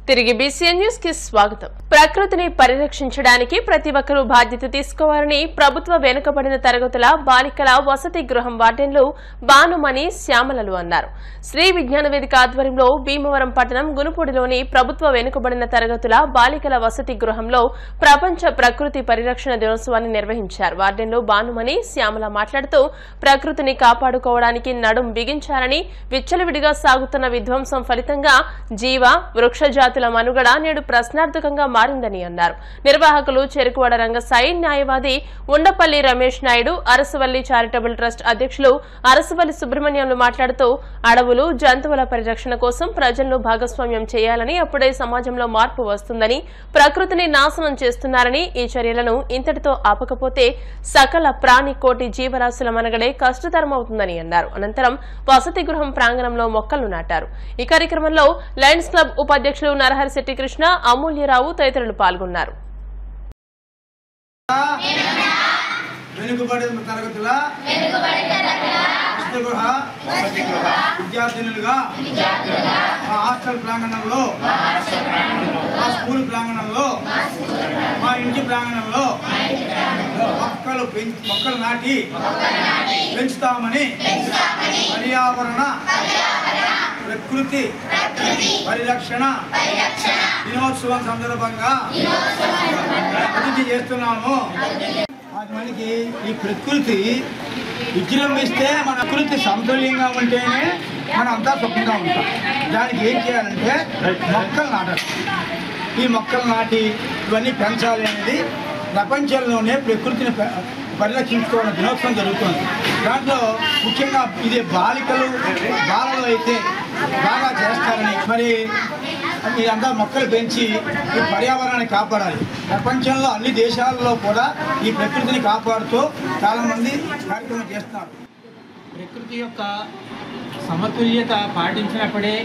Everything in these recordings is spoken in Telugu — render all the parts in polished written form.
తిరిగి బీసీఎన్ న్యూస్ కి స్వాగతం. ప్రకృతిని పరిరక్షించడానికి ప్రతి ఒక్కరూ బాధ్యత తీసుకోవాలని ప్రభుత్వ వెనుకబడిన తరగతుల బాలికల వసతి గృహం వార్డెన్లు బానుమణి శ్యామలలు అన్నారు. శ్రీ విజ్ఞాన వేదిక ఆధ్వర్యంలో భీమవరం పట్టణం గునుపూడిలోని ప్రభుత్వ వెనుకబడిన తరగతుల బాలికల వసతి గృహంలో ప్రపంచ ప్రకృతి పరిరక్షణ దినోత్సవాన్ని నిర్వహించారు. వార్డెన్లు బానుమణి శ్యామల మాట్లాడుతూ ప్రకృతిని కాపాడుకోవడానికి నడుం బిగించాలని, విచ్చలవిడిగా సాగుతున్న విధ్వంసం ఫలితంగా జీవ వృక్షజాతి మనుగడ నేడు ప్రశ్నార్థకంగా మారిందని అన్నారు. నిర్వాహకులు చెరుకువాడ రంగసాయి, న్యాయవాది ఉండపల్లి రమేష్ నాయుడు, అరసవల్లి చారిటబుల్ ట్రస్ట్ అధ్యక్షులు అరసవల్లి సుబ్రహ్మణ్యంలు మాట్లాడుతూ అడవులు, జంతువుల పరిరక్షణ కోసం ప్రజలను భాగస్వామ్యం చేయాలని, అప్పుడే సమాజంలో మార్పు వస్తుందని, ప్రకృతిని నాశనం చేస్తున్నారని, ఈ చర్యలను ఇంతటితో ఆపకపోతే సకల ప్రాణి కోటి జీవరాశుల మనుగడే కష్టతరమవుతుందని అన్నారు. అనంతరం వసతి గృహం ప్రాంగణంలో మొక్కలు నాటారు. ఈ కార్యక్రమంలో లయన్స్ క్లబ్ ఉపాధ్యక్షులు నరహరిశెట్టి కృష్ణ, అమూల్యరావు తదితరులు పాల్గొన్నారు. విద్యార్థినులుగా మా హాస్టల్ ప్రాంగణంలో, మా స్కూల్ ప్రాంగణంలో, మా ఇంటి ప్రాంగణంలో మొక్కలు నాటి పెంచుతామని పర్యావరణ ప్రకృతి పరిరక్షణ దినోత్సవం సందర్భంగా ప్రతిజ్ఞ చేస్తున్నాము. మనకి ఈ ప్రకృతి విజృంభిస్తే, మన ప్రకృతి సమతుల్యంగా ఉంటేనే మనం అంతా సుఖంగా ఉంటాం. దానికి ఏం చేయాలంటే మొక్కలు నాటాలి. ఈ మొక్కలు నాటి ఇవన్నీ పెంచాలి అనేది ప్రపంచంలోనే ప్రకృతిని పరిరక్షించుకోవడం దినోత్సవం జరుగుతుంది. దాంట్లో ముఖ్యంగా ఇది బాలికలు బాలలు అయితే బాగా చేస్తారని మరి మీరంతా మొక్కలు పెంచి ఈ పర్యావరణాన్ని కాపాడాలి. ప్రపంచంలో అన్ని దేశాలలో కూడా ఈ ప్రకృతిని కాపాడుతూ చాలామంది కార్యక్రమం చేస్తున్నారు. ప్రకృతి యొక్క సమతుల్యత పాటించినప్పుడే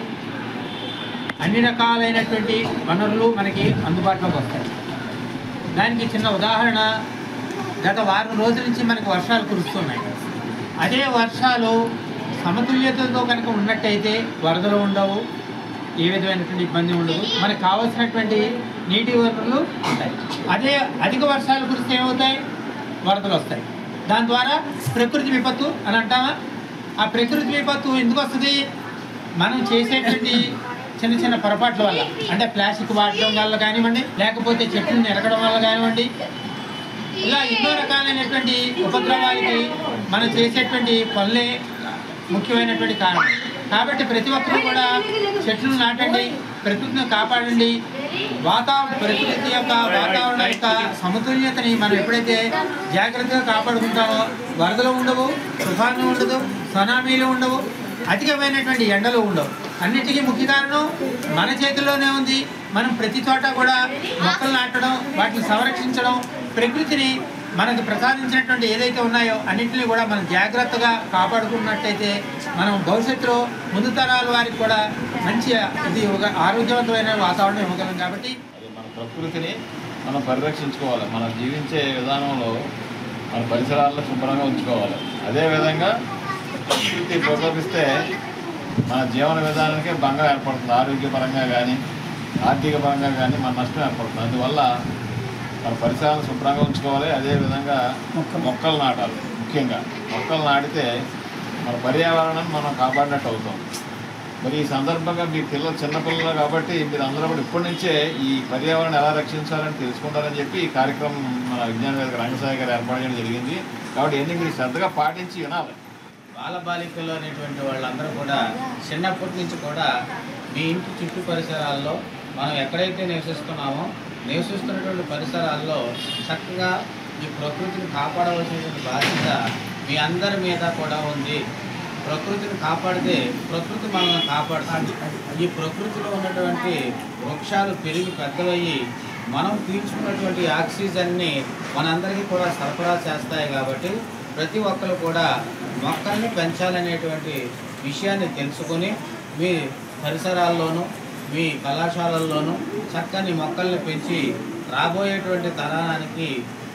అన్ని రకాలైనటువంటి వనరులు మనకి అందుబాటులోకి వస్తాయి. దానికి చిన్న ఉదాహరణ, గత వారం రోజుల నుంచి మనకు వర్షాలు కురుస్తున్నాయి. అదే వర్షాలు సమతుల్యతతో కనుక ఉన్నట్టయితే వరదలు ఉండవు, ఏ విధమైనటువంటి ఇబ్బంది ఉండదు, మనకు కావాల్సినటువంటి నీటి వనరులు ఉంటాయి. అదే అధిక వర్షాలు కురిస్తే ఏమవుతాయి? వరదలు వస్తాయి. దాని ద్వారా ప్రకృతి విపత్తు అని అంటామా? ఆ ప్రకృతి విపత్తు ఎందుకు వస్తుంది? మనం చేసేటువంటి చిన్న చిన్న పొరపాట్ల వల్ల, అంటే ప్లాస్టిక్ వాడటం వల్ల కానివ్వండి, లేకపోతే చెట్లను ఎరగడం వల్ల కానివ్వండి, ఇలా ఎన్నో రకాలైనటువంటి ఉపద్రవాలకి మనం చేసేటువంటి పనులే ముఖ్యమైనటువంటి కారణం. కాబట్టి ప్రతి ఒక్కరూ కూడా చెట్లు నాటండి, ప్రకృతిని కాపాడండి. ప్రకృతి యొక్క వాతావరణ యొక్క సమతుల్యతని మనం ఎప్పుడైతే జాగ్రత్తగా కాపాడుకుంటామో వరదలు ఉండవు, తుఫాను ఉండదు, సునామీలు ఉండవు, అధికమైనటువంటి ఎండలు ఉండవు. అన్నిటికీ ముఖ్య కారణం మన చేతుల్లోనే ఉంది. మనం ప్రతి చోట కూడా మొక్కలు నాటడం, వాటిని సంరక్షించడం, ప్రకృతిని మనకు ప్రసాదించినటువంటి ఏదైతే ఉన్నాయో అన్నింటినీ కూడా మనం జాగ్రత్తగా కాపాడుకున్నట్టయితే మనం భవిష్యత్తులో ముందు తరాల వారికి కూడా మంచి ఒక ఆరోగ్యవంతమైన వాతావరణం ఇవ్వగలం. కాబట్టి మన ప్రకృతిని మనం పరిరక్షించుకోవాలి. మనం జీవించే విధానంలో మన పరిసరాలను శుభ్రంగా ఉంచుకోవాలి. అదేవిధంగా ప్రకృతి ప్రకోపిస్తే మన జీవన విధానానికి భంగం ఏర్పడుతుంది. ఆరోగ్యపరంగా కానీ ఆర్థిక పరంగా కానీ మన నష్టం ఏర్పడుతుంది. అందువల్ల మన పరిసరాలను శుభ్రంగా ఉంచుకోవాలి. అదేవిధంగా మొక్కలు నాటాలి. ముఖ్యంగా మొక్కలు నాటితే మన పర్యావరణాన్ని మనం కాపాడినట్టు అవుతాం. మరి ఈ సందర్భంగా మీ చిన్నపిల్లలు కాబట్టి మీరు అందరూ కూడా ఇప్పటి నుంచే ఈ పర్యావరణం ఎలా రక్షించాలని తెలుసుకుంటారని చెప్పి ఈ కార్యక్రమం మన విజ్ఞాన వేదిక రంగసాయి గారు ఏర్పాటు చేయడం జరిగింది. కాబట్టి ఇవన్నీ మీరు శ్రద్ధగా పాటించి వినాలి. బాలబాలికలు అనేటువంటి వాళ్ళందరూ కూడా చిన్నప్పటి నుంచి కూడా మీ ఇంటి చుట్టూ పరిసరాల్లో మనం ఎక్కడైతే నివసిస్తున్నటువంటి పరిసరాల్లో చక్కగా ఈ ప్రకృతిని కాపాడవలసినటువంటి బాధ్యత మీ అందరి మీద కూడా ఉంది. ప్రకృతిని కాపాడితే ప్రకృతి మనల్ని కాపాడుతుంది. ఈ ప్రకృతిలో ఉన్నటువంటి వృక్షాలు పెరిగి పెద్దవయ్యి మనం పీల్చుకున్నటువంటి ఆక్సిజన్ని మనందరికీ కూడా సరఫరా చేస్తాయి. కాబట్టి ప్రతి ఒక్కరు కూడా మొక్కల్ని పెంచాలనేటువంటి విషయాన్ని తెలుసుకొని మీ పరిసరాల్లోనూ మీ కళాశాలల్లోనూ చక్కని మొక్కల్ని పెంచి రాబోయేటువంటి తరానికి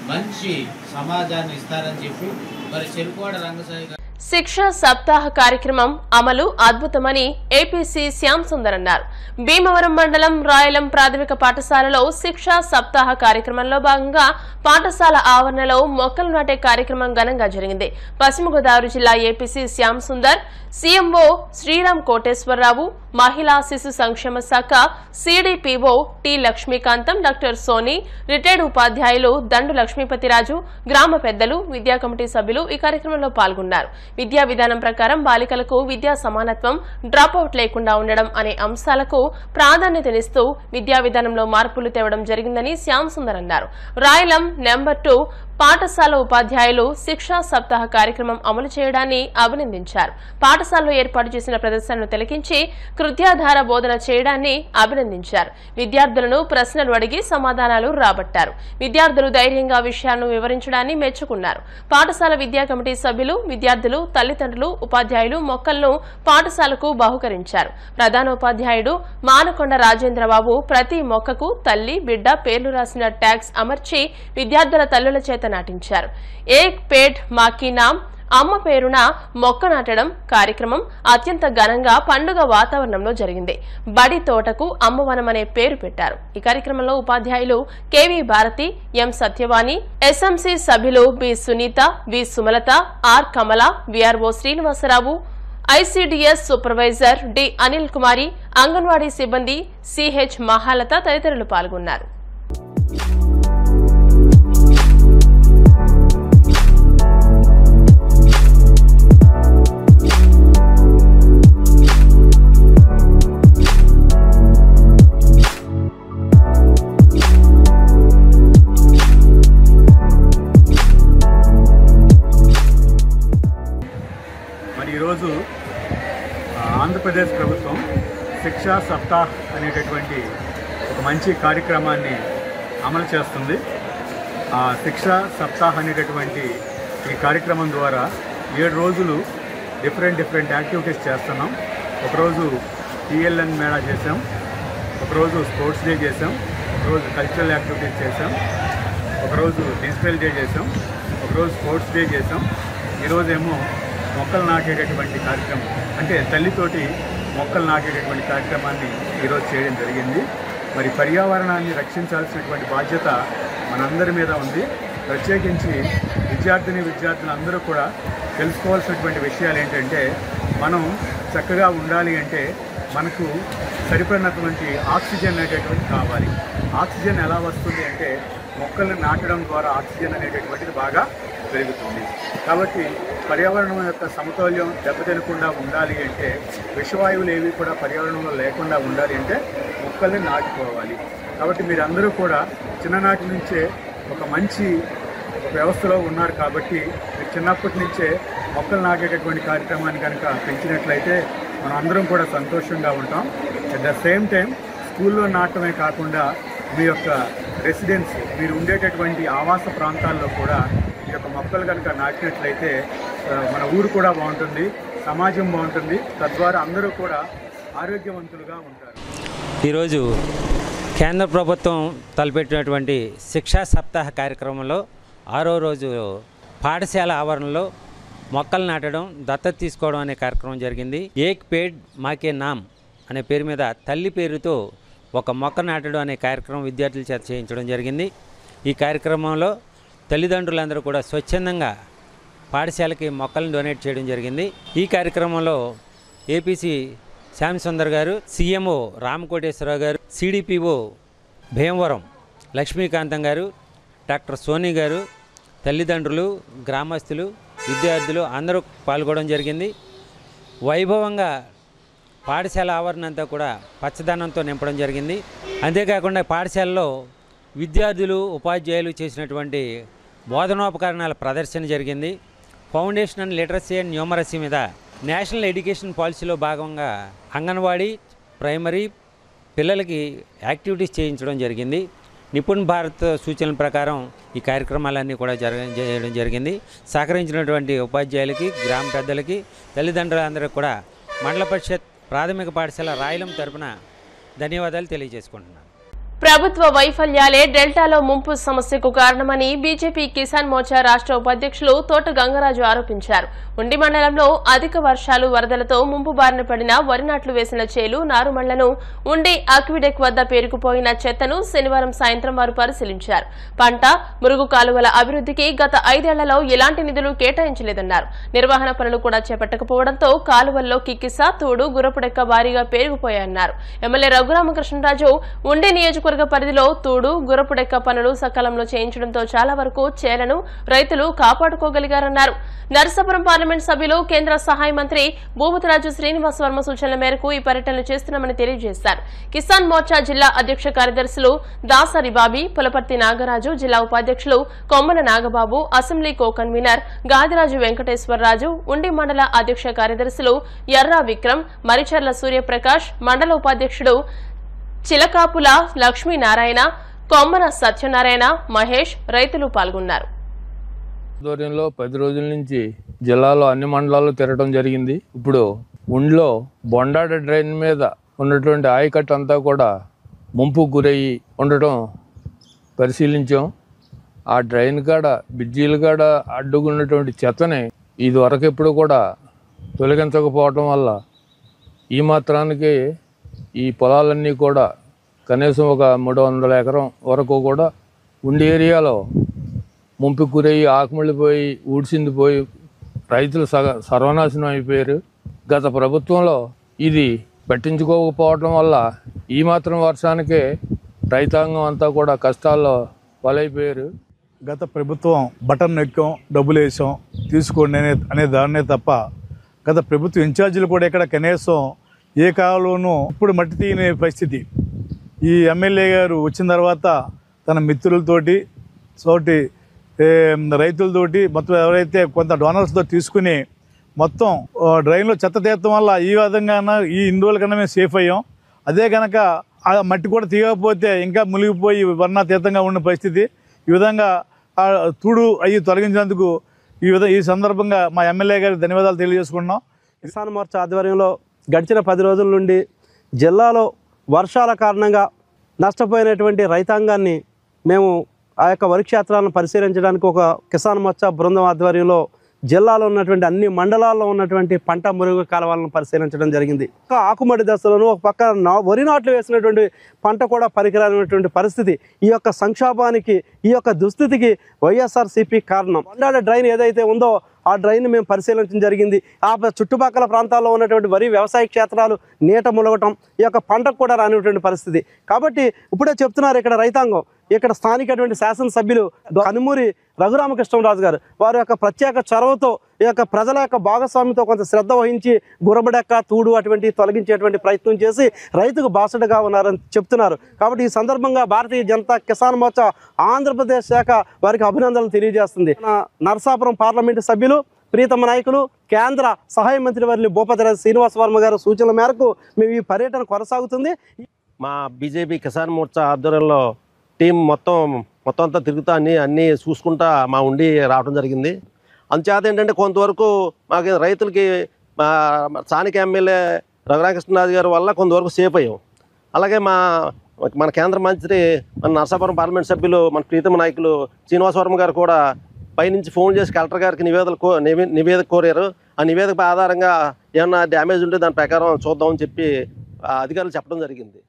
మంచి సమాజాన్ని ఇస్తారని చెప్పి మరి చెరుకువాడ రంగసాయి శిక్షా సప్తాహ కార్యక్రమం అమలు అద్భుతమని ఏపీసీ శ్యామ్ సుందర్ అన్నారు. భీమవరం మండలం రాయలం ప్రాథమిక పాఠశాలలో శిక్షా సప్తాహ కార్యక్రమంలో భాగంగా పాఠశాల ఆవరణలో మొక్కలు నాటే కార్యక్రమం ఘనంగా జరిగింది. పశ్చిమ గోదావరి జిల్లా ఏపీసీ శ్యామ్ సుందర్, సీఎంఓ శ్రీరామ్ కోటేశ్వరరావు, మహిళా శిశు సంక్షేమ శాఖ CDPO T Lakshmikantham, doctor Soni, retired ఉపాధ్యాయులు దండు లక్ష్మీపతిరాజు, గ్రామ పెద్దలు, విద్యా కమిటీ సభ్యులు ఈ కార్యక్రమంలో పాల్గొన్నారు. విద్యా విధానం ప్రకారం బాలికలకు విద్యా సమానత్వం, డ్రాపౌట్ లేకుండా ఉండడం అనే అంశాలకు ప్రాధాన్యతనిస్తూ విద్యా విధానంలో మార్పులు తేవడం జరిగిందని శ్యామ్ సుందర్ అన్నారు. రాయలం నెంబర్ 2 పాఠశాల ఉపాధ్యాయులు శిక్షా సప్తాహ కార్యక్రమం అమలు చేయడాన్ని అభినందించారు. పాఠశాలలో ఏర్పాటు చేసిన ప్రదర్శనను తిలకించి కృత్యాధార బోధన చేయడాన్ని అభినందించారు. విద్యార్థులను ప్రశ్నలు అడిగి సమాధానాలు రాబట్టారు. విద్యార్థులు ధైర్యంగా విషయాలను వివరించడాన్ని మెచ్చుకున్నారు. పాఠశాల విద్యా కమిటీ సభ్యులు, విద్యార్థులు, తల్లిదండ్రులు, ఉపాధ్యాయులు మొక్కలను పాఠశాలకు బహుకరించారు. ప్రధానోపాధ్యాయుడు మానకొండ రాజేంద్రబాబు ప్రతి మొక్కకు తల్లి, బిడ్డ పేర్లు రాసిన ట్యాగ్స్ అమర్చి విద్యార్థుల తల్లుల చేత నాటించారు. ఏక్ పేడ్ మాకీ నామ్, అమ్మ పేరున మొక్క నాటడం కార్యక్రమం అత్యంత ఘనంగా పండుగ వాతావరణంలో జరిగింది. బడి తోటకు అమ్మవనం అనే పేరు పెట్టారు. ఈ కార్యక్రమంలో ఉపాధ్యాయులు KV Bharathi, M Satyavani, SMC సభ్యులు B Sunitha, V Sumalatha, R Kamala, VRO Srinivasarao, ICDS supervisor D Anil Kumari, anganwadi సిబ్బంది సిహెచ్ మహాలత తదితరులు పాల్గొన్నారు. ఈరోజు ఆంధ్రప్రదేశ్ ప్రభుత్వం శిక్షా సప్తాహ్ అనేటటువంటి ఒక మంచి కార్యక్రమాన్ని అమలు చేస్తుంది. శిక్షా సప్తాహ్ అనేటటువంటి ఈ కార్యక్రమం ద్వారా 7 రోజులు డిఫరెంట్ యాక్టివిటీస్ చేస్తున్నాం. ఒకరోజు టీఎల్ఎన్ మేళా చేసాం, ఒకరోజు స్పోర్ట్స్ డే చేసాం, ఒకరోజు కల్చరల్ యాక్టివిటీస్ చేసాం, ఒకరోజు డిజిటల్ డే చేసాం, ఒకరోజు స్పోర్ట్స్ డే చేసాం. ఈరోజేమో మొక్కలు నాటేటటువంటి కార్యక్రమం, అంటే తల్లితోటి మొక్కలు నాటేటటువంటి కార్యక్రమాన్ని ఈరోజు చేయడం జరిగింది. మరి పర్యావరణాన్ని రక్షించాల్సినటువంటి బాధ్యత మనందరి మీద ఉంది. ప్రత్యేకించి విద్యార్థులందరూ కూడా తెలుసుకోవాల్సినటువంటి విషయాలు ఏంటంటే, మనం చక్కగా ఉండాలి అంటే మనకు సరిపడినటువంటి ఆక్సిజన్ అనేటటువంటి కావాలి. ఆక్సిజన్ ఎలా వస్తుంది అంటే మొక్కలను నాటడం ద్వారా ఆక్సిజన్ అనేటటువంటిది బాగా పెరుగుతుంది. కాబట్టి పర్యావరణం యొక్క సమతౌల్యం దెబ్బతినకుండా ఉండాలి అంటే, విషవాయువులు ఏవి కూడా పర్యావరణంలో లేకుండా ఉండాలి అంటే మొక్కల్ని నాటుకోవాలి. కాబట్టి మీరందరూ కూడా చిన్ననాటి నుంచే ఒక మంచి వ్యవస్థలో ఉన్నారు. కాబట్టి మీరు చిన్నప్పటి నుంచే మొక్కలు నాటేటటువంటి కార్యక్రమాన్ని కనుక పెంచినట్లయితే మనం అందరం కూడా సంతోషంగా ఉంటాం. అట్ ద సేమ్ టైం స్కూల్లో నాటమే కాకుండా మీ యొక్క రెసిడెన్స్, మీరు ఉండేటటువంటి ఆవాస ప్రాంతాల్లో కూడా ఈ యొక్క మొక్కలు కనుక నాటినట్లయితే మన ఊరు కూడా బాగుంటుంది, సమాజం బాగుంటుంది. తద్వారా అందరూ కూడా ఆరోగ్యవంతులుగా ఉంటారు. ఈరోజు కేంద్ర ప్రభుత్వం తలపెట్టినటువంటి శిక్షా సప్తాహ కార్యక్రమంలో 6వ రోజు పాఠశాల ఆవరణలో మొక్కలు నాటడం, దత్తత తీసుకోవడం అనే కార్యక్రమం జరిగింది. ఏక్ పేడ్ మాకే నామ్ అనే పేరు మీద తల్లి పేరుతో ఒక మొక్క నాటడం అనే కార్యక్రమం విద్యార్థుల చేత చేయించడం జరిగింది. ఈ కార్యక్రమంలో తల్లిదండ్రులందరూ కూడా స్వచ్ఛందంగా పాఠశాలకి మొక్కలను డొనేట్ చేయడం జరిగింది. ఈ కార్యక్రమంలో ఏపీసీ శ్యామ్ సుందర్ గారు, సీఎంఓ రామకోటేశ్వరరావు గారు, సిడిపిఓ భీమవరం లక్ష్మీకాంతం గారు, డాక్టర్ సోని గారు, తల్లిదండ్రులు, గ్రామస్తులు, విద్యార్థులు అందరూ పాల్గొనడం జరిగింది. వైభవంగా పాఠశాల ఆవరణ అంతా కూడా పచ్చదనంతో నింపడం జరిగింది. అంతేకాకుండా పాఠశాలలో విద్యార్థులు, ఉపాధ్యాయులు చేసినటువంటి బోధనోపకరణాల ప్రదర్శన జరిగింది. Foundation and literacy and numeracy మీద నేషనల్ ఎడ్యుకేషన్ పాలసీలో భాగంగా అంగన్వాడీ, ప్రైమరీ పిల్లలకి యాక్టివిటీస్ చేయించడం జరిగింది. నిపుణ్ భారత్ సూచనల ప్రకారం ఈ కార్యక్రమాలన్నీ కూడా చేయడం జరిగింది. సహకరించినటువంటి ఉపాధ్యాయులకి, గ్రామ పెద్దలకి, తల్లిదండ్రులందరికీ కూడా మండల పరిషత్ ప్రాథమిక పాఠశాల రాయలం తరపున ధన్యవాదాలు తెలియజేసుకుంటున్నాను. ప్రభుత్వ వైఫల్యాలే డెల్టాలో ముంపు సమస్యకు కారణమని బీజేపీ కిసాన్ మోర్చా రాష్ట్ర ఉపాధ్యక్షులు తోట గంగరాజు ఆరోపించారు. ఉండి మండలంలో అధిక వర్షాలు వరదలతో ముంపు బారిన పడిన వరి నాట్లు వేసిన చేలు నారుమళ్లను ఉండి అక్విడెక్ వద్ద పేరుకుపోయిన చెత్తను శనివారం సాయంత్రం వారు పరిశీలించారు. పంట మురుగు కాలువల అభివృద్ధికి గత 5 ఏళ్లలో ఎలాంటి నిధులు కేటాయించలేదన్నారు. నిర్వహణ పనులు కూడా చేపట్టకపోవడంతో కాలువల్లో కిక్కిస తూడు గుర్రపుడెక్క భారీగా పేరుకుపోయాయన్నారు. ఎమ్మెల్యే రఘురామకృష్ణరాజు ఉండి నియోజకవర్గ పరిధిలో తూడు గుర్రపుడెక్క పనులు సకాలంలో చేయించడంతో చాలా వరకు చేలను రైతులు కాపాడుకోగలిగారన్నారు. నరసాపురం పార్లమెంట్ సభ్యులు కేంద్ర సహాయ మంత్రి భూపతిరాజు శ్రీనివాస్ వర్మ సూచనల మేరకు ఈ పర్యటనలు చేస్తున్నామని తెలియజేశారు. కిసాన్ మోర్చా జిల్లా అధ్యక్ష కార్యదర్శులు దాసరి బాబీ, పులపర్తి నాగరాజు, జిల్లా ఉపాధ్యక్షులు Kommana Nagababu, assembly co convener Gadiraju Venkateswara Raju, ఉండి మండల అధ్యక్ష కార్యదర్శులు ఎర్రా విక్రమ్, మరిచర్ల సూర్యప్రకాష్, మండల ఉపాధ్యక్షుడు చిలకాపుల లక్ష్మీనారాయణ, కొమ్మన సత్యనారాయణ, మహేష్ రైతులు పాల్గొన్నారు. ఆధ్వర్యంలో 10 రోజుల నుంచి జిల్లాలో అన్ని మండలాల్లో తిరగడం జరిగింది. ఇప్పుడు ఉండిలో బొండాడ డ్రైన్ మీద ఉన్నటువంటి ఆయకట్టు అంతా కూడా ముంపుకు గురయ్యి ఉండటం పరిశీలించాం. ఆ డ్రైన్ కాడ బ్రిడ్జీల కాడ అడ్డుకున్నటువంటి చెత్తని ఇది వరకు ఎప్పుడు కూడా తొలగించకపోవటం వల్ల ఈ మాత్రానికి ఈ పొలాలన్నీ కూడా కనీసం ఒక 300 ఎకరం వరకు కూడా ఉండి ఏరియాలో ముంపుకు గురయ్యి ఆకుమళ్ళిపోయి ఊడ్చిందిపోయి రైతులు సర్వనాశనం అయిపోయారు. గత ప్రభుత్వంలో ఇది పట్టించుకోకపోవటం వల్ల ఈ మాత్రం వర్షానికే రైతాంగం అంతా కూడా కష్టాల్లో పాలైపోయారు. గత ప్రభుత్వం బటన్ నొక్కాం, డబ్బులు వేసాం, తీసుకోండి అనే దాన్నే తప్ప గత ప్రభుత్వ ఇన్ఛార్జీలు కూడా ఇక్కడ కనీసం ఏ కాలంలోనూ ఇప్పుడు మట్టి తీయని పరిస్థితి. ఈ ఎమ్మెల్యే గారు వచ్చిన తర్వాత తన మిత్రులతోటి రైతులతోటి మొత్తం ఎవరైతే కొంత డోనర్స్తో తీసుకుని మొత్తం డ్రైన్లో చెత్త తీయటం వల్ల ఈ విధంగా ఈ 2 రోజుల కన్నా మేము సేఫ్ అయ్యాం. అదే కనుక ఆ మట్టి కూడా తీయకపోతే ఇంకా మునిగిపోయి వర్ణాతీతంగా ఉన్న పరిస్థితి. ఈ విధంగా తూడు అయ్యి తొలగించినందుకు ఈ సందర్భంగా మా ఎమ్మెల్యే గారికి ధన్యవాదాలు తెలియజేసుకుంటున్నాం. కిసాన్ మోర్చా ఆధ్వర్యంలో గడిచిన 10 రోజుల నుండి జిల్లాలో వర్షాల కారణంగా నష్టపోయినటువంటి రైతాంగాన్ని మేము ఆ యొక్క వరి క్షేత్రాలను పరిశీలించడానికి ఒక కిసాన్ మోర్చా బృందం ఆధ్వర్యంలో జిల్లాలో ఉన్నటువంటి అన్ని మండలాల్లో ఉన్నటువంటి పంట మురుగు కాలువలను పరిశీలించడం జరిగింది. ఒక ఆకుమడి దశలోనూ ఒక పక్క వరి నాట్లు వేసినటువంటి పంట కూడా పనికిరానటువంటి పరిస్థితి. ఈ యొక్క సంక్షోభానికి, ఈ యొక్క దుస్థితికి వైఎస్ఆర్సీపీ కారణం. మండాడ డ్రైన్ ఏదైతే ఉందో ఆ డ్రైన్ మేము పరిశీలించడం జరిగింది. ఆ చుట్టుపక్కల ప్రాంతాల్లో ఉన్నటువంటి వరి వ్యవసాయ క్షేత్రాలు నీట ములగటం, ఈ యొక్క పంటకు కూడా రానిటువంటి పరిస్థితి. కాబట్టి ఇప్పుడే చెప్తున్నారు ఇక్కడ రైతాంగం, ఇక్కడ స్థానికటువంటి శాసనసభ్యులు కనుమూరి రఘురామకృష్ణరాజు గారు వారి యొక్క ప్రత్యేక చొరవతో ఈ యొక్క ప్రజల యొక్క భాగస్వామ్యంతో కొంత శ్రద్ధ వహించి గుర్రబడెక్క తూడు అటువంటి తొలగించేటువంటి ప్రయత్నం చేసి రైతుకు బాసటగా ఉన్నారని చెప్తున్నారు. కాబట్టి ఈ సందర్భంగా భారతీయ జనతా కిసాన్ మోర్చా ఆంధ్రప్రదేశ్ శాఖ వారికి అభినందనలు తెలియజేస్తుంది. నరసాపురం పార్లమెంటు సభ్యులు ప్రీతమ నాయకులు కేంద్ర సహాయ మంత్రి వర్యులు భూపతిరాజు శ్రీనివాస్ వర్మ గారు సూచనల మేరకు మేము ఈ పర్యటన కొనసాగుతుంది. మా బీజేపీ కిసాన్ మోర్చా ఆధ్వర్యంలో టీం మొత్తం అంతా తిరుగుతా అన్నీ చూసుకుంటా మా ఉండి రావడం జరిగింది. అందుచేత ఏంటంటే కొంతవరకు మాకు రైతులకి స్థానిక ఎమ్మెల్యే రఘురామకృష్ణరాజు గారి వల్ల కొంతవరకు సేఫ్ అయ్యాం. అలాగే మన కేంద్ర మంత్రి మన నరసాపురం పార్లమెంట్ సభ్యులు మన ప్రీతమ నాయకులు శ్రీనివాస్ వర్మ గారు కూడా పైనుంచి ఫోన్ చేసి కలెక్టర్ గారికి నివేదిక కోరారు. ఆ నివేదిక ఆధారంగా ఏమన్నా డ్యామేజ్ ఉంటే దాని ప్రకారం చూద్దామని చెప్పి అధికారులు చెప్పడం జరిగింది.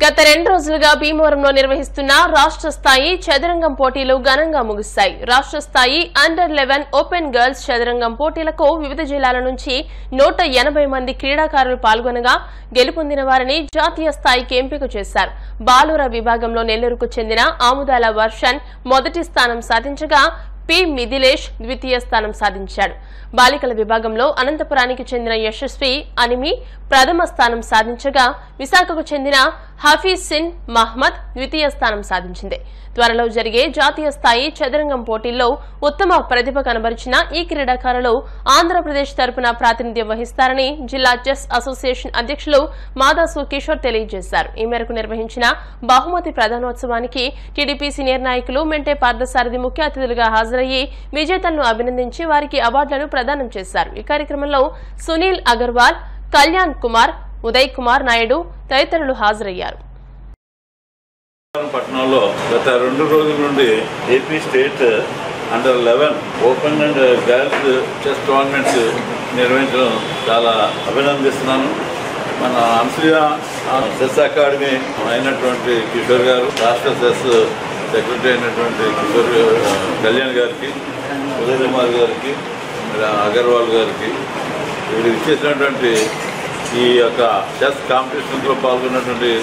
గత 2 రోజులుగా భీమవరంలో నిర్వహిస్తున్న రాష్ట్ర స్థాయి చదరంగం పోటీలు ఘనంగా ముగిశాయి. రాష్ట్ర స్థాయి అండర్-11 ఓపెన్ గర్ల్స్ చదరంగం పోటీలకు వివిధ జిల్లాల నుంచి 180 మంది క్రీడాకారులు పాల్గొనగా గెలుపొందిన వారిని జాతీయ స్థాయికి ఎంపిక చేశారు. బాలుర విభాగంలో నెల్లూరుకు చెందిన ఆముదాల వర్షన్ మొదటి స్థానం సాధించగా పి మిథిలేష్ ద్వితీయ స్థానం సాధించాడు. బాలికల విభాగంలో అనంతపురానికి చెందిన యశస్వి అనిమి ప్రథమ స్థానం సాధించగా విశాఖకు చెందిన హఫీజ్ మహ్మద్ ద్వితీయ స్థానం సాధించింది. త్వరలో జరిగే జాతీయ స్థాయి చదరంగం పోటీల్లో ఉత్తమ ప్రతిభ కనబరిచిన ఈ క్రీడాకారులు ఆంధ్రప్రదేశ్ తరపున ప్రాతినిధ్యం వహిస్తారని జిల్లా చెస్ అసోసియేషన్ అధ్యక్షులు మాదాసు కిషోర్ తెలియజేశారు. ఈ మేరకు నిర్వహించిన బహుమతి ప్రదానోత్సవానికి టీడీపీ సీనియర్ నాయకులు మెంటే పార్థసారథి ముఖ్య అతిథులుగా హాజరయ్యి విజేతలను అభినందించి వారికి అవార్డులను ప్రదానం చేశారు. ఈ కార్యక్రమంలో సునీల్ అగర్వాల్, కళ్యాణ్ కుమార్, ఉదయ్ కుమార్ నాయుడు తదితరులు హాజరయ్యారు. భీమవరం పట్టణంలో గత 2 రోజుల నుండి AP state under eleven open and girls chess tournaments నిర్వహించడం చాలా అభినందిస్తున్నాను. మన అనసూయ చెస్ అకాడమీ అయినటువంటి కిషోర్ గారు, రాష్ట్ర చెస్ సెక్రటరీ అయినటువంటి కిషోర్ కళ్యాణ్ గారికి, ఉదయ్ కుమార్ గారికి, అగర్వాల్ గారికి, వీళ్ళు ఇచ్చేసినటువంటి ఈ యొక్క చెస్ కాంపిటీషన్లో పాల్గొన్నటువంటి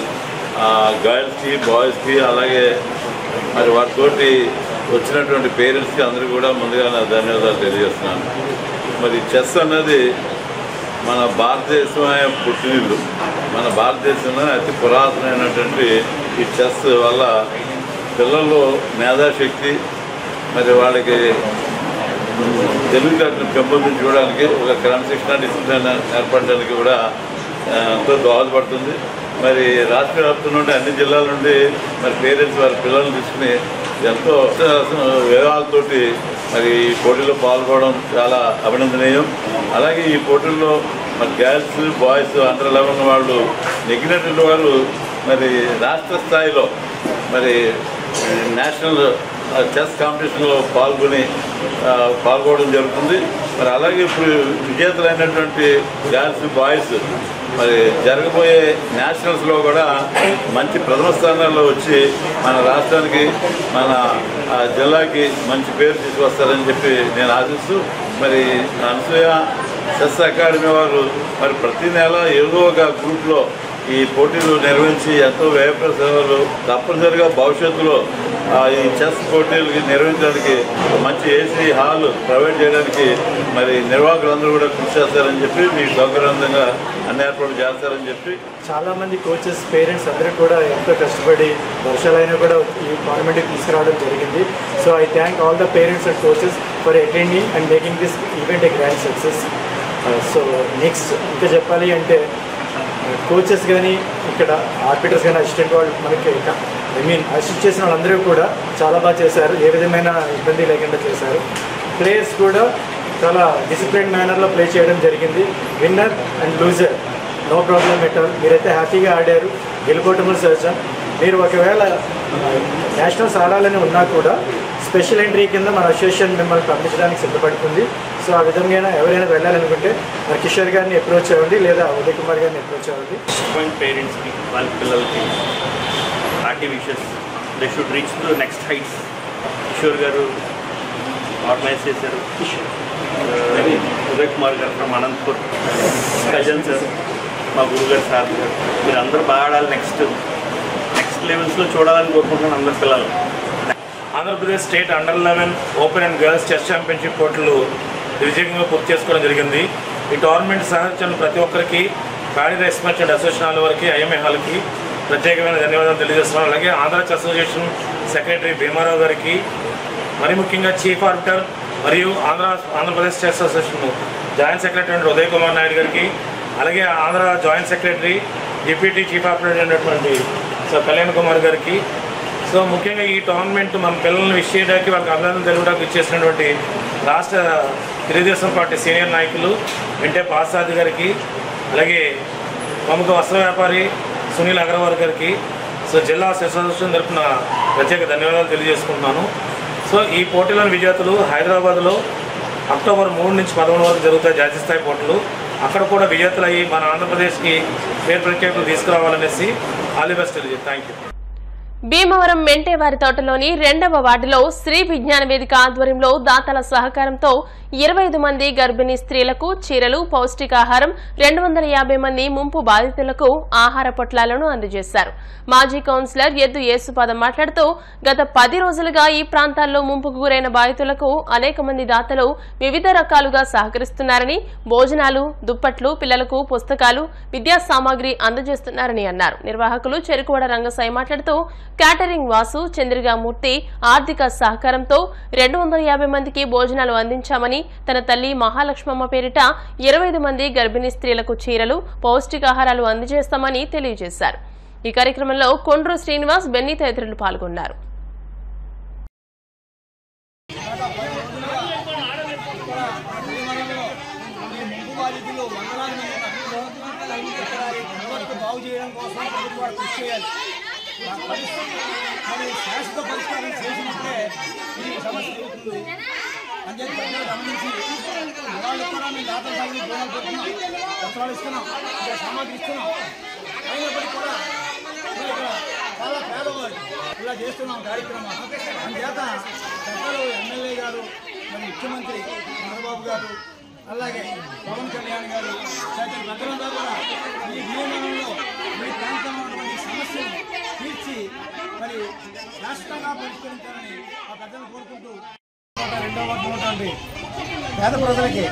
గర్ల్స్కి, బాయ్స్కి, అలాగే మరి వాటితోటి వచ్చినటువంటి పేరెంట్స్కి అందరికీ కూడా ముందుగా నా ధన్యవాదాలు తెలియజేస్తున్నాను. మరి చెస్ అన్నది మన భారతదేశమే పుట్టినిల్లు. మన భారతదేశంలో అతి పురాతనమైనటువంటి ఈ చెస్ వల్ల పిల్లల్లో మేధాశక్తి, మరి వాళ్ళకి తెలివితేటను పెంపొందించుకోవడానికి, ఒక క్రమశిక్షణ డిసిప్లిన్ ఏర్పడడానికి కూడా ఎంతో దోహదపడుతుంది. మరి రాష్ట్ర వ్యాప్తం నుండి అన్ని జిల్లాల నుండి మరి పేరెంట్స్ వారి పిల్లల్ని తీసుకుని ఎంతో వివరాలతోటి మరి ఈ పోటీలో పాల్గొనడం చాలా అభినందనీయం. అలాగే ఈ పోటీల్లో మరి గర్ల్స్, బాయ్స్ అండర్-11 వాళ్ళు నెగ్గినటువంటి వారు మరి రాష్ట్ర స్థాయిలో మరి నేషనల్ చెస్ కాంపిటీషన్లో పాల్గొనడం జరుగుతుంది. మరి అలాగే ఇప్పుడు విజేతలైనటువంటి గర్ల్స్, బాయ్స్ మరి జరగబోయే నేషనల్స్లో కూడా మంచి ప్రథమ స్థానాల్లో వచ్చి మన రాష్ట్రానికి, మన జిల్లాకి మంచి పేరు తీసుకొస్తారని చెప్పి నేను ఆశిస్తూ, మరి అనసూయ చెస్ అకాడమీ వారు మరి ప్రతి నెల ఏదో ఒక గ్రూప్లో ఈ పోటీలు నిర్వహించి ఎంతో వ్యయప్రసాదాలు తప్పనిసరిగా భవిష్యత్తులో ఈ చెస్ పోటీలు నిర్వహించడానికి మంచి ఏసీ హాల్ ప్రొవైడ్ చేయడానికి మరి నిర్వాహకులందరూ కూడా కృషి చేస్తారని చెప్పి, మీకు సౌకర్యవంతంగా అన్ని ఏర్పాట్లు చేస్తారని చెప్పి, చాలామంది కోచెస్, పేరెంట్స్ అందరూ కూడా ఎంతో కష్టపడి వర్షాలైనా కూడా ఈ టోర్నమెంట్కి తీసుకురావడం జరిగింది. So I thank all the parents and coaches for attending and making this event A grand success. So next ఇంకా చెప్పాలి అంటే కోచెస్ కానీ, ఇక్కడ ఆర్బిటర్స్ కానీ, అసిస్టెంట్ వాళ్ళు మనకి అసిస్ట్ చేసిన వాళ్ళందరూ కూడా చాలా బాగా చేశారు. ఏ విధమైన ఇబ్బంది లేకుండా చేశారు. ప్లేయర్స్ కూడా చాలా డిసిప్లిన్ మేనర్లో ప్లే చేయడం జరిగింది. Winner and loser no problem at all. మీరైతే హ్యాపీగా ఆడారు. గెలుపోవటం సహజం. మీరు ఒకవేళ నేషనల్స్ ఆడాలని ఉన్నా కూడా స్పెషల్ ఎంట్రీ కింద మన అసోసియేషన్ మిమ్మల్ని పంపించడానికి సిద్ధపడుతుంది. సో ఆ విధంగా ఎవరైనా వెళ్ళాలనుకుంటే మరి కిషోర్ గారిని అప్రోచ్ అవ్వండి, లేదా ఉదయ్ కుమార్ గారిని అప్రోచ్ అవ్వండి. పేరెంట్స్కి, వాళ్ళ పిల్లలకి happy wishes. They should reach to next heights. Kishore గారు ఆర్గనైజ్ చేశారు. ఉదయ్ కుమార్ గారు ఫ్రమ్ అనంతపూర్, కజన్ సార్, మా గురుగారు సార్ గారు, మీరు అందరూ బాగా ఆడాలి. నెక్స్ట్ లెవెల్స్లో చూడాలని కోరుకుంటున్నాను అందరు పిల్లలు. Andhra Pradesh state under eleven open and girls chess championship పోటీలు విజయంగా పూర్తి చేసుకోవడం జరిగింది. ఈ టోర్నమెంట్ సహచరులు ప్రతి ఒక్కరికి, ఖాళీ రైస్ మర్చెంట్ అసోసియేషన్ వారికి, ఐఎంఏ హాల్కి ప్రత్యేకమైన ధన్యవాదాలు తెలియజేస్తున్నాను. అలాగే Andhra chess association secretary Bhimarao గారికి, మరి ముఖ్యంగా చీఫ్ ఆర్బిటర్ మరియు Andhra Pradesh chess association joint secretary Uday Kumar Naidu గారికి, అలాగే Andhra joint secretary deputy chief arbiter అయినటువంటి కళ్యాణ్ కుమార్ గారికి. సో ముఖ్యంగా ఈ టోర్నమెంట్ మన పిల్లల్ని విష్ చేయడానికి, వాళ్ళకి అభినందనలు తెలుగుడానికి ఇచ్చేసినటువంటి రాష్ట్ర తెలుగుదేశం పార్టీ సీనియర్ నాయకులు వెంటే పాసాది గారికి, అలాగే ప్రముఖ వస్త్ర వ్యాపారి సునీల్ అగర్వాల్ గారికి, సో జిల్లా చెస్ అసోసియేషన్ తరఫున ప్రత్యేక ధన్యవాదాలు తెలియజేసుకుంటున్నాను. సో ఈ పోటీలోని విజేతలు హైదరాబాద్లో అక్టోబర్ 3 నుంచి 11 వరకు జరుగుతాయి జాతీయ స్థాయి పోటీలు. అక్కడ కూడా విజేతలు అయ్యి మన ఆంధ్రప్రదేశ్కి పేరు ప్రఖ్యాతులు తీసుకురావాలనేసి ఆల్ ది బెస్ట్ తెలియజేస్తాను. Thank you. భీమవరం మెంటేవారి తోటలోని 2వ వార్డులో శ్రీ విజ్ఞాన వేదిక ఆధ్వర్యంలో దాతల సహకారంతో 25 మంది గర్భిణీ స్త్రీలకు చీరలు, పౌష్టికాహారం, 250 మంది ముంపు బాధితులకు ఆహార పొట్లాలను అందజేశారు. మాజీ కౌన్సిలర్ ఎద్దు యేసుపాదం మాట్లాడుతూ గత 10 రోజులుగా ఈ ప్రాంతాల్లో ముంపుకు గురైన బాధితులకు అనేక మంది దాతలు వివిధ రకాలుగా సహకరిస్తున్నారని, భోజనాలు, దుప్పట్లు, పిల్లలకు పుస్తకాలు, విద్యా సామాగ్రి అందజేస్తున్నారని అన్నారు. నిర్వాహకులు చెరుకువాడ రంగసాయి మాట్లాడుతూ క్యాటరింగ్ వాసు, చంద్రికామూర్తి ఆర్థిక సహకారంతో 250 మందికి భోజనాలు అందించామని, తన తల్లి మహాలక్ష్మమ్మ పేరిట 25 మంది గర్భిణీ స్త్రీలకు చీరలు, పౌష్టికాహారాలు అందజేస్తామని తెలియజేశారు. ఈ కార్యక్రమంలో కొండ్రు శ్రీనివాస్, బెన్నీ తదితరులు పాల్గొన్నారు. మరి శాశ్వత పరిష్కారం చేసినప్పుడే ఈ సమస్య అవుతుంది అని చెప్పి గమనించి వాళ్ళు కూడా మేము దాతల సంఘం దూరాలు పెడుతున్నాం, వస్త్రాలు ఇస్తున్నాం, ఇంకా సామాగ్రి ఇస్తున్నాం. అయినప్పటికీ కూడా ఇక్కడ చాలా పేదవాళ్ళు ఇలా చేస్తున్నాం కార్యక్రమం. అందుచేత పెద్దలు ఎమ్మెల్యే గారు, మరి ముఖ్యమంత్రి చంద్రబాబు గారు, అలాగే పవన్ కళ్యాణ్ గారు, తదితర పెద్దలంతా కూడా ఈ నియమనంలో ఈ ప్రాంతంలో ఉన్నటువంటి సమస్యను తీర్చి మరి శాశ్వతంగా పరిష్కరించాలని ఆ పెద్దలు కోరుకుంటూ 2వ వార్డు ఉన్నటువంటి పేద ప్రజలకి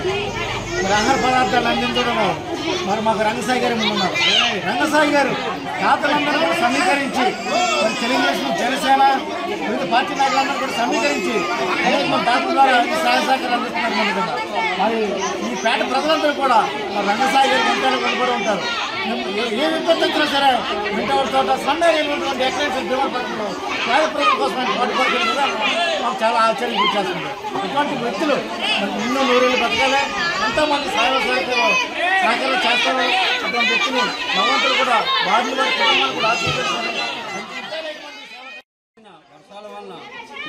మరి ఆహార పదార్థాలు అందించడంలో మరి మాకు రంగసాయి గారు ముందున్నారు. రంగసాయి గారు దాతలందరూ కూడా సమీకరించి మరి తెలుగుదేశం, జనసేన, వివిధ పార్టీ నాయకులందరూ కూడా సమీకరించి మన దాతల ద్వారా సహాయ సహకారాలు అందిస్తున్నారు. మరి ఈ పేట ప్రజలందరూ కూడా రంగసాయి గారు వెంటనే కొనుగోలు ఉంటారు. ఏ విపత్తు వచ్చినా సరే వెంటనే చోట సన్నటువంటి ఎక్సలెన్స్ దేవపట్నంలో పేద ప్రజల కోసం పాటుపడుతుంది కదా, మాకు చాలా ఆశ్చర్యం గుర్చేస్తుంది. ఇటువంటి వ్యక్తులు ఎన్నో నూరేళ్ళు బతకాలి, ఎంతోమంది సహకారం చేస్తారు. అటువంటి వ్యక్తులు భగవంతులు కూడా వారిని వారి కుటుంబాలు కూడా ఆశీర్వదిస్తారు. వర్షాల వలన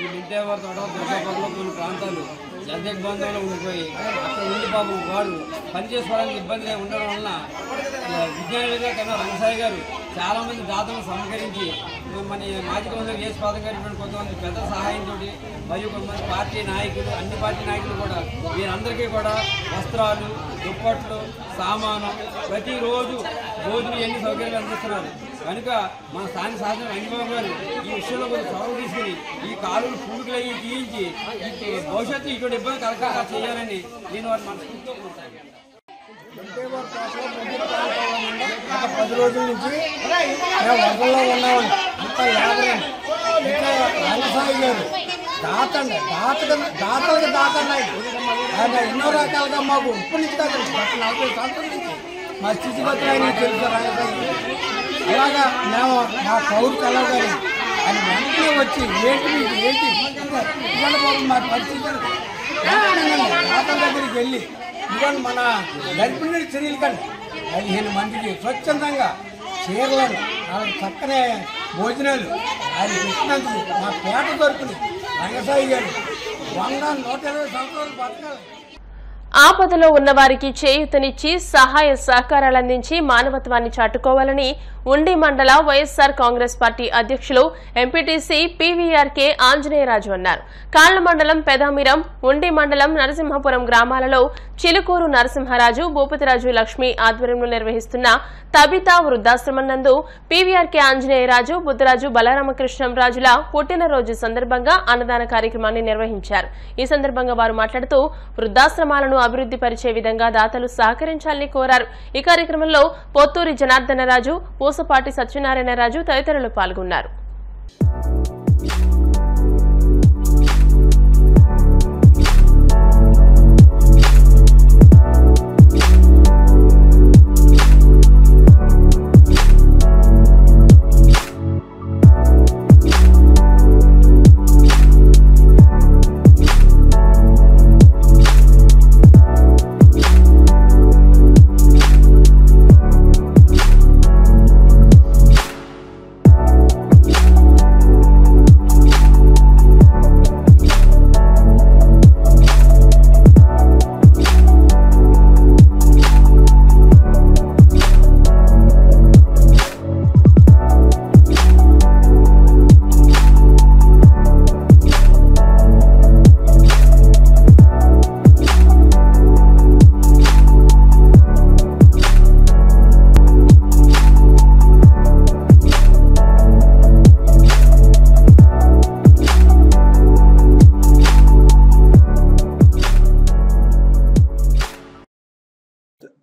ఈ మింటేవారి తోట, దుర్గాపూర్లో కొన్ని ప్రాంతాలు జగజ్బంధంలో ఉండిపోయి అక్కడ ఉండి పాపం వారు పనిచేసుకోవడానికి ఇబ్బంది ఉండడం వలన విజ్ఞాన కన్నా రంగసాయి గారు చాలామంది దాతలను సమీకరించి మన మాజీ కౌన్సిలర్ ఏసు పాదం గారి కొంతమంది పెద్ద సహాయంతో మరియు కొంతమంది పార్టీ నాయకులు, అన్ని పార్టీ నాయకులు కూడా వీరందరికీ కూడా వస్త్రాలు, దుప్పట్లు, సామాను, ప్రతిరోజు భోజనం ఎన్ని సౌకర్యాలు అందిస్తున్నారు. కనుక మన స్థానిక శాసన వెంకటబాబు గారు ఈ విషయంలో కొంచెం చొరవ తీసుకుని ఈ కాలువలు పూడికలయ్యి తీయించి భవిష్యత్తు ఇటువంటి ఇబ్బంది కలగకుండా చేయాలని నేను వారి మనస్ఫూర్తితో కోరుతాను. 10 రోజుల నుంచి వరదల్లో ఉన్నామండి. ఇంకా లేబరండి, ఇంకా రంగసాయి గారు దాతండి, దాతలకి దాతండి. ఆయన ఎన్నో రకాలుగా మాకు ఇప్పటి నుంచి కాదు, 40 సంవత్సరాల నుంచి మా స్థితిగతులు ఆయన తెలుసు రంగసాయి. అలాగా మేము మా పౌరు కలవగానే ఆయన వెంటనే వచ్చి ఏంటి ఇవాళ మా పరిస్థితులు దాతల దగ్గరికి వెళ్ళి ఇవాళ మన గర్భిణీ స్త్రీలు కంటే 15 మందికి స్వచ్ఛందంగా చీరలను, వాళ్ళకి చక్కనే భోజనాలు ఆయన పెట్టినందుకు మా పేట తరపుని రంగసాయి గారు 120 సంవత్సరాలు బతకాలి. ఆపదలో ఉన్నవారికి చేయూతనిచ్చి సహాయ సహకారాలు అందించి మానవత్వాన్ని చాటుకోవాలని ఉండి మండల వైఎస్ఆర్ కాంగ్రెస్ పార్టీ అధ్యక్షులు ఎంపీటీసీ పీవీఆర్కే ఆంజనేయరాజు అన్నారు. కాళ్ల మండలం పెదామిరం, ఉండి మండలం నరసింహపురం గ్రామాలలో చిలుకూరు నరసింహరాజు, భూపతిరాజు లక్ష్మి ఆధ్వర్యంలో నిర్వహిస్తున్న తబితా వృద్ధాశ్రమం నందు పీవీఆర్కే ఆంజనేయరాజు, బుద్ధరాజు బలరామకృష్ణంరాజుల పుట్టినరోజు సందర్భంగా అన్నదాన కార్యక్రమాన్ని నిర్వహించారు. ఈ సందర్భంగా వారు మాట్లాడుతూ వృద్ధాశ్రమాలను అభివృద్ధి పరిచే విధంగా దాతలు సహకరించాలని కోరారు. ఈ కార్యక్రమంలో పొత్తూరి జనార్దనరాజు, పూసపాటి సత్యనారాయణరాజు తదితరులు పాల్గొన్నారు.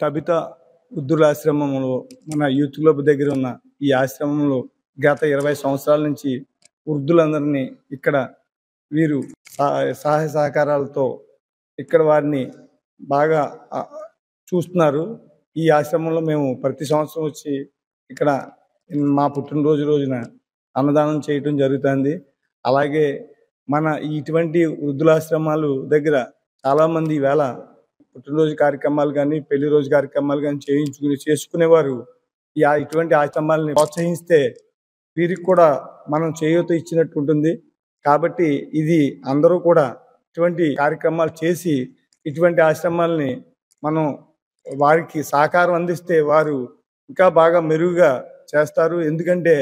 తబితా వృద్ధులాశ్రమంలో మన యూత్ క్లబ్ దగ్గర ఉన్న ఈ ఆశ్రమంలో గత 20 సంవత్సరాల నుంచి వృద్ధులందరినీ ఇక్కడ వీరు సహాయ సహకారాలతో ఇక్కడ వారిని బాగా చూస్తున్నారు. ఈ ఆశ్రమంలో మేము ప్రతి సంవత్సరం వచ్చి ఇక్కడ మా పుట్టినరోజు రోజున అన్నదానం చేయటం జరుగుతుంది. అలాగే మన ఇటువంటి వృద్ధులాశ్రమాలు దగ్గర చాలామంది ఈవేళ పుట్టినరోజు కార్యక్రమాలు కానీ పెళ్లి రోజు కార్యక్రమాలు కానీ చేసుకునేవారు ఇటువంటి ఆశ్రమాలని ప్రోత్సహిస్తే వీరికి కూడా మనం చేయూత ఇచ్చినట్టు ఉంటుంది. కాబట్టి ఇది అందరూ కూడా ఇటువంటి కార్యక్రమాలు చేసి ఇటువంటి ఆశ్రమాలని మనం వారికి సహకారం అందిస్తే వారు ఇంకా బాగా మెరుగుగా చేస్తారు. ఎందుకంటే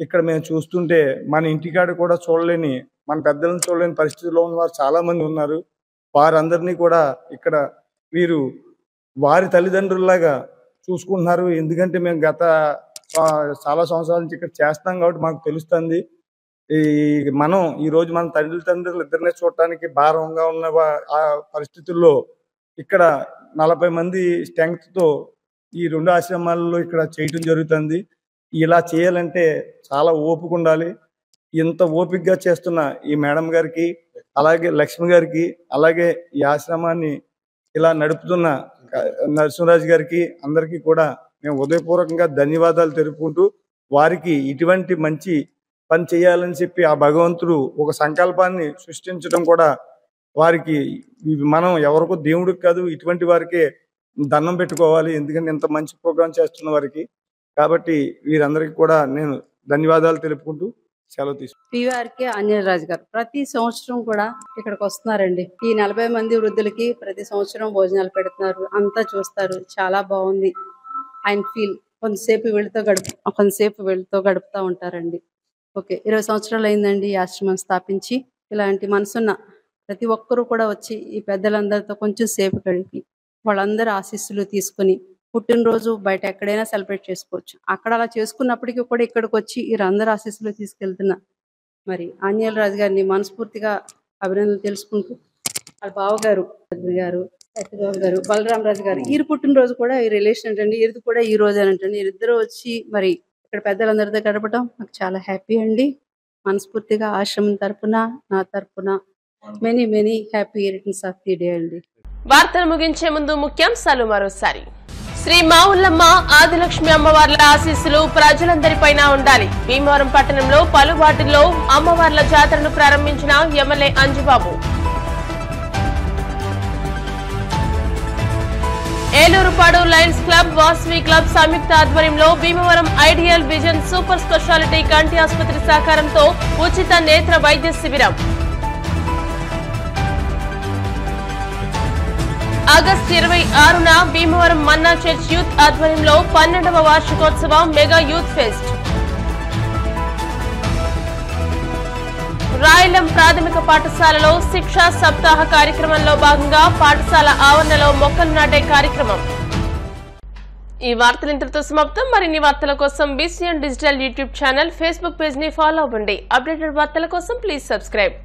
ఇక్కడ మేము చూస్తుంటే మన ఇంటికాడ కూడా చూడలేని, మన పెద్దలను చూడలేని పరిస్థితుల్లో ఉన్న వారు చాలామంది ఉన్నారు. వారందరినీ కూడా ఇక్కడ వీరు వారి తల్లిదండ్రుల్లాగా చూసుకుంటున్నారు. ఎందుకంటే మేము గత చాలా సంవత్సరాల నుంచి ఇక్కడ చేస్తాం కాబట్టి మాకు తెలుస్తుంది. మనం ఈరోజు మన తల్లిదండ్రులు ఇద్దరినే చూడటానికి భారంగా ఉన్న ఆ పరిస్థితుల్లో ఇక్కడ 40 మంది స్ట్రెంగ్త్తో ఈ 2 ఆశ్రమాలలో ఇక్కడ చేయటం జరుగుతుంది. ఇలా చేయాలంటే చాలా ఓపిక ఉండాలి. ఇంత ఓపికగా చేస్తున్న ఈ మేడం గారికి, అలాగే లక్ష్మి గారికి, అలాగే ఈ ఆశ్రమాన్ని ఇలా నడుపుతున్న నరసింహరాజు గారికి అందరికీ కూడా మేము హృదయపూర్వకంగా ధన్యవాదాలు తెలుపుకుంటూ, వారికి ఇటువంటి మంచి పని చేయాలని చెప్పి ఆ భగవంతుడు ఒక సంకల్పాన్ని సృష్టించడం కూడా వారికి, మనం ఎవరికో దేవుడికి కాదు ఇటువంటి వారికే దండం పెట్టుకోవాలి. ఎందుకంటే ఇంత మంచి ప్రోగ్రాం చేస్తున్న వారికి. కాబట్టి వీరందరికీ కూడా నేను ధన్యవాదాలు తెలుపుకుంటూ సెలవు తీసుకుంటాను. పివిఆర్కే ఆంజనేయరాజు గారు ప్రతి సంవత్సరం కూడా ఇక్కడికి వస్తున్నారండి. ఈ 40 మంది వృద్ధులకి ప్రతి సంవత్సరం భోజనాలు పెడుతున్నారు, అంతా చూస్తారు. చాలా బాగుంది. ఆయన ఫీల్ కొంతసేపు వీళ్ళతో గడుపుతూ ఉంటారండి. ఓకే, 20 సంవత్సరాలు అయిందండి ఈ ఆశ్రమం స్థాపించి. ఇలాంటి మనసున్న ప్రతి ఒక్కరూ కూడా వచ్చి ఈ పెద్దలందరితో కొంచెం సేపు గడిపి వాళ్ళందరూ ఆశీస్సులు తీసుకుని పుట్టినరోజు బయట ఎక్కడైనా సెలబ్రేట్ చేసుకోవచ్చు. అక్కడ అలా చేసుకున్నప్పటికీ కూడా ఇక్కడికి వచ్చి వీరందరూ ఆశీస్సులు తీసుకెళ్తున్నా మరి ఆంజనేయరాజు గారిని మనస్ఫూర్తిగా అభినందనలు తెలుసుకుంటూ, వాళ్ళ బావగారు సత్యబాబు గారు, బలరామరాజు గారు, వీరి పుట్టినరోజు కూడా ఈ రిలేషన్ అంటండి, వీరిది కూడా ఈ రోజు అనంటండి. వీరిద్దరూ వచ్చి మరి ఇక్కడ పెద్దలందరితో గడపడం నాకు చాలా హ్యాపీ అండి. మనస్ఫూర్తిగా ఆశ్రమం తరపున, నా తరపున many happy returns of the day అండి. వార్తలు ముగించే ముందు ముఖ్యాంశాలు మరోసారి. శ్రీ మావుల్లమ్మ ఆదిలక్ష్మి అమ్మవార్ల ఆశీస్సులు ప్రజలందరిపైన ఉండాలి. భీమవరం పట్టణంలో పలు వార్డుల్లో అమ్మవార్ల జాతరను ప్రారంభించిన MLA Anjubabu. Elurupadu Lions Club, Vasavi club సంయుక్త ఆధ్వర్యంలో Bhimavaram Ideal Vision super speciality కంటి ఆసుపత్రి సహకారంతో ఉచిత నేత్ర వైద్య శిబిరం. ఆగస్టు 26న భీమవరం మన్నా చర్చ్ యూత్ ఆధ్వర్యంలో 12వ వార్షికోత్సవం మెగా యూత్ ఫెస్ట్. రాయలం ప్రాథమిక పాఠశాలలో శిక్షా సప్తాహ కార్యక్రమంలో భాగంగా పాఠశాల ఆవరణలో మొక్కలు నాటే కార్యక్రమం. ఈ వార్తలు ఇంతటితో సమాప్తం. మరిన్ని వార్తల కోసం BCN digital YouTube channel, Facebook page ని ఫాలో అవ్వండి. అప్డేటెడ్ వార్తల కోసం ప్లీజ్ సబ్స్క్రైబ్.